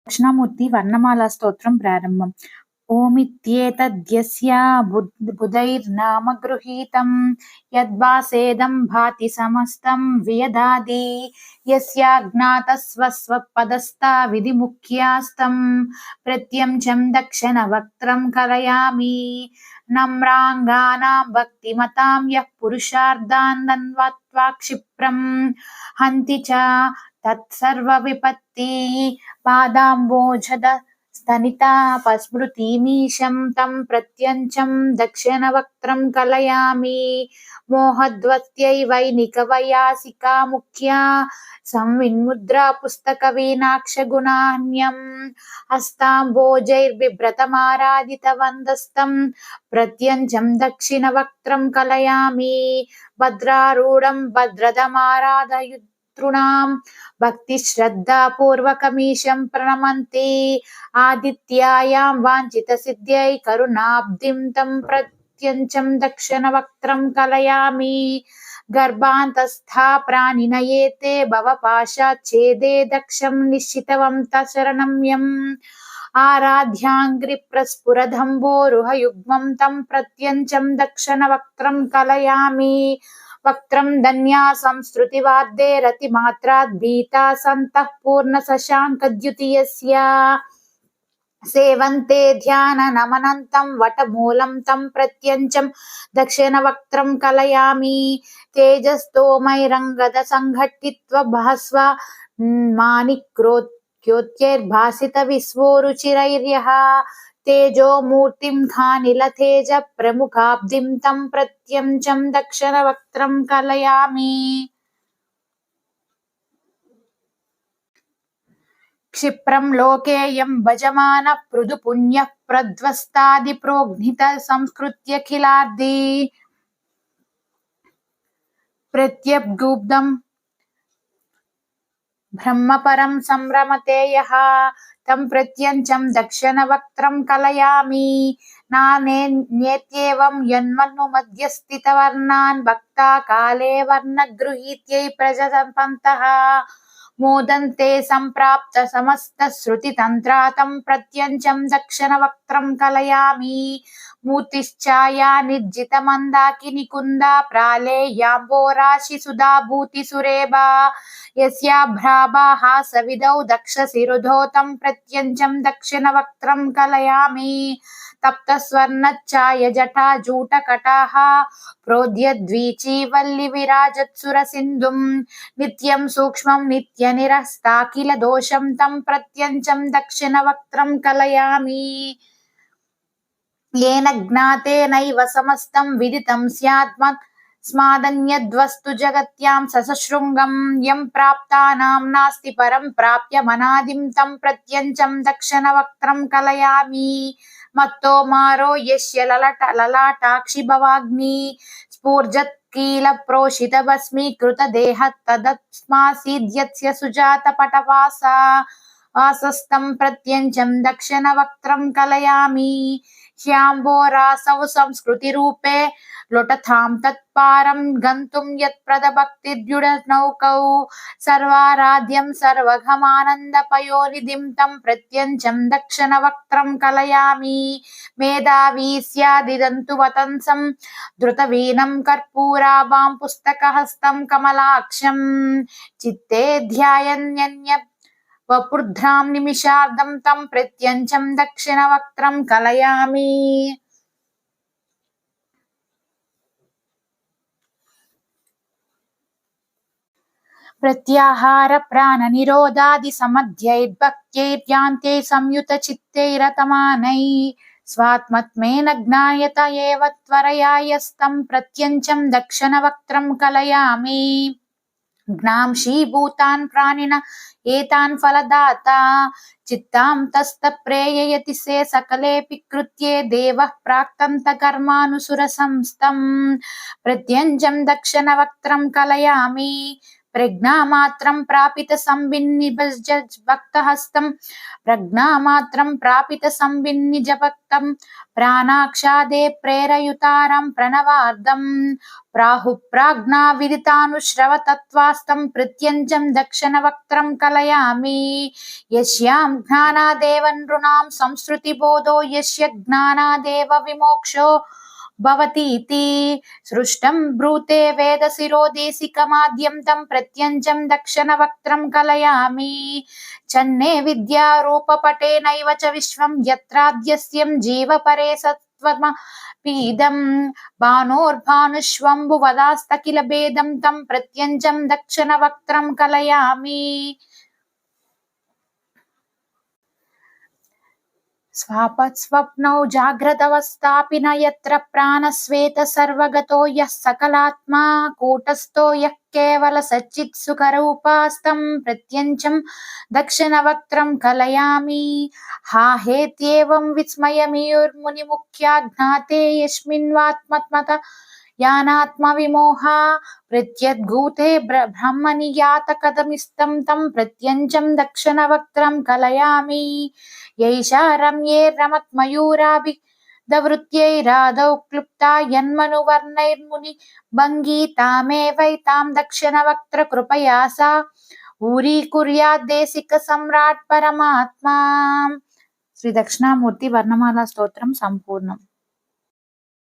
దక్షిణామూర్తి వర్ణమాల స్తోత్రం ప్రారంభం. ఓమిత్యేతద్యస్య బుధైర్నామ గృహీతం యద్వాసేదం భాతి సమస్తం వియదాది యస్యాజ్ఞాతస్వస్వపదస్థా విధిముఖ్యాస్తం ప్రత్యంచం దక్షిణవక్త్రం కలయామి నమ్రాంగానాం భక్తిమతాం యః పురుషార్థాన్ దన్వత్వా క్షిప్రం హంతి చ తత్సర్వవిపత్తి పాదాంబోజద స్తనితాపస్మృతిమీశం తం ప్రత్యంచం దక్షిణవక్త్రం కలయామి మోహద్వత్యైవైనికవయాసికా ముఖ్యా సంవిన్ముద్రా పుస్తకవీనాక్షగుణాన్యం హస్తాంబోజైర్బిభ్రతమారాధితవందస్తం ప్రత్యంచం దక్షిణవక్త్రం కలయామి భద్రారూఢం భద్రదమారాధయు భక్తి శ్రద్ధా పూర్వకమీశం ప్రణమంతి ఆదిత్యాయాం వాంఛిత సిద్ధ్యై కరుణాబ్ధిం తం ప్రత్యంచం దక్షిణవక్త్రం కలయామి గర్భాంతస్థా ప్రాణినయేతే భవపాశాచ్ఛేదే దక్షం నిశ్చితవంత శరణం యం ఆరాధ్యాంగ్రి ప్రస్ఫురదంబోరుహయుగ్మం తం ప్రత్యంచం దక్షిణవక్త్రం కలయామి వక్త్రం ధన్యాసం శృతివాద్దే రతిమాత్రాద్ భీతా సంతః పూర్ణ శశాంకద్యుతియస్య సేవంతే ధ్యాన నమనంతం వటమూలం తం ప్రత్యంచం దక్షిణవక్త్రం కలయామి తేజస్తోమైరంగద సంఘటిత్వ భాస్వ మాణిక్యోత్యైర్భాసిత విశ్వోరుచిరైర్యః తేజోమూర్తిం ఖానిలతేజ ప్రముఖాబ్ధిం తం ప్రత్యంచం దక్షిణవక్త్రం కలయామి క్షిప్రం లోకేయం భజమాన పృథు పుణ్య ప్రధ్వస్తాది ప్రోగ్నిత సంస్కృత్యఖిలార్ది ప్రత్యబ్గుబ్ధం బ్రహ్మపరం సంరమతే యః తం ప్రత్యంచం దక్షిణవక్త్రం కలయామి నానేత్యేవం యన్మన్నుమధ్యస్థితవర్ణాన్ భక్తా కాలే వర్ణగృహీత్యై ప్రజసంపంతః మోదంతే సంప్రాప్త సమస్త శృతి తంత్రా తం ప్రత్యంచం దక్షిణవక్త్రం కలయామి మూర్తిశ్చాయా నిర్జిత మందాకిని కుందా ప్రాళేయాంబోరాశి సుధా భూతి సురేభా యస్యాభ్రాభాః సవిదౌ దక్ష శిరుధో తం ప్రత్యంచం దక్షిణవక్త్రం కలయామి తప్త స్వర్ణఛాయ జటా జూటకటాః ప్రోద్యద్వీచీ వల్లి విరాజత్సుర సింధుం నిత్యం సూక్ష్మం నిత్య నిరస్తాకిల దోషం తం ప్రత్యంచం దక్షిణవక్త్రం కలయామి ఏన జ్ఞాతేనైవ సమస్తం విదితం స్మాదన్యద్వస్తు జగత్యాం ససశృంగం యం ప్రాప్తానాం నాస్తి పరం ప్రాప్యమనాదిం తం ప్రత్యంచం దక్షిణవక్త్రం కలయామి మత్తో మారో యస్య లలాటాక్షి భవాగ్ని స్ఫూర్జత్ కీల ప్రోషిత భస్మీకృత దేహ తదస్మాసీద్యస్య సుజాత పటవాస వాసస్తం ప్రత్యంచం దక్షిణవక్త్రం కలయామి హ్యాంబోరాసౌ సంస్కృతి రూపే లొటథాం తత్పారం గంతుం యత్ప్రదభక్తిర్యుడనౌకౌ సర్వారాధ్యం సర్వఘమానందపయోనిధిం తం ప్రత్యంచం దక్షిణవక్త్రం కలయామి మేధావీ స్యాదిదంతు వతంసం ధృతవీనం కర్పూరాభాం పుస్తకహస్తం కమలాక్షం చిత్తే ధ్యాయన్యన్య వపుర్ధ్రాం నిమిషార్ధం తం ప్రత్యంచం దక్షిణవక్త్రం కలయామి ప్రత్యాహార ప్రాణ నిరోధాది సమధ్యైర్భక్త్యైర్యాంత్యై సంయుత చిత్తైరతమానై స్వాత్మత్మేన జ్ఞాయత ఏవ త్వరయా యస్తం ప్రత్యంచం దక్షిణవక్త్రం కలయామి జ్ఞాంశీభూతాన్ ప్రాణిన ఏతాన్ ఫలదాత చిత్తాం తస్త ప్రేయయతి సే సకలేపి కృత్యే దేవః ప్రాక్తంత కర్మానుసుర సంస్థం ప్రత్యంచం దక్షిణవక్త్రం కలయామి ప్రజ్ఞామాత్రం ప్రాపిత సంవిన్నిభక్తహస్తం ప్రజ్ఞామాత్రం ప్రాపిత సంవిన్నిజభక్తం ప్రాణాక్షాదే ప్రేరయుతారం ప్రణవార్ధం ప్రాజ్ఞా విదితానుశ్రవతత్వాస్తం ప్రత్యంజం దక్షిణవక్త్రం కలయామి యస్యాం జ్ఞానాదేవ నృణాం సంస్కృతిబోధో యస్య జ్ఞానాదేవ విమోక్షో భవతీతి సృష్టం బ్రూతే వేదశిరో దేశికమాద్యం తం ప్రత్యంజం దక్షిణవక్త్రం కలయామి చన్నే విద్యారూపపటే నైవ చ విశ్వం యత్రాద్యస్యం జీవపరే సత్వమపీదం భానోర్భానుష్వంబువదాస్తకిల భేదం తం ప్రత్యంజం దక్షిణవక్త్రం కలయామి స్వాపస్వప్నౌ జాగ్రత్తవస్థాపి న యత్ర ప్రాణస్వేత సర్వగతో యః సకలాత్మా కూటస్థో యః కేవల సచ్చిత్ సుఖరూపాస్తం ప్రత్యంచం దక్షిణవక్త్రం కలయామి హాహేత్యేవం విస్మయమీయుర్మునిముఖ్యా జ్ఞాతే యస్మిన్వాత్మత్మత యానాత్మ విమోహ ప్రత్యద్గూతే బ్రహ్మణి యాత కథమిస్తం తం ప్రత్యంచం దక్షిణవక్త్రం కలయామి యైషా రమ్యే రమత్మయూరాభిదవృత్యైరాదౌ క్లుప్తా యన్మనువర్ణైర్ముని భంగీతామేవైతాం దక్షిణవక్త్ర కృపయా సా ఊరీకుర్యాద్దేశిక సమ్రాట్ పరమాత్మా. శ్రీ దక్షిణామూర్తి వర్ణమాల స్తోత్రం సంపూర్ణం.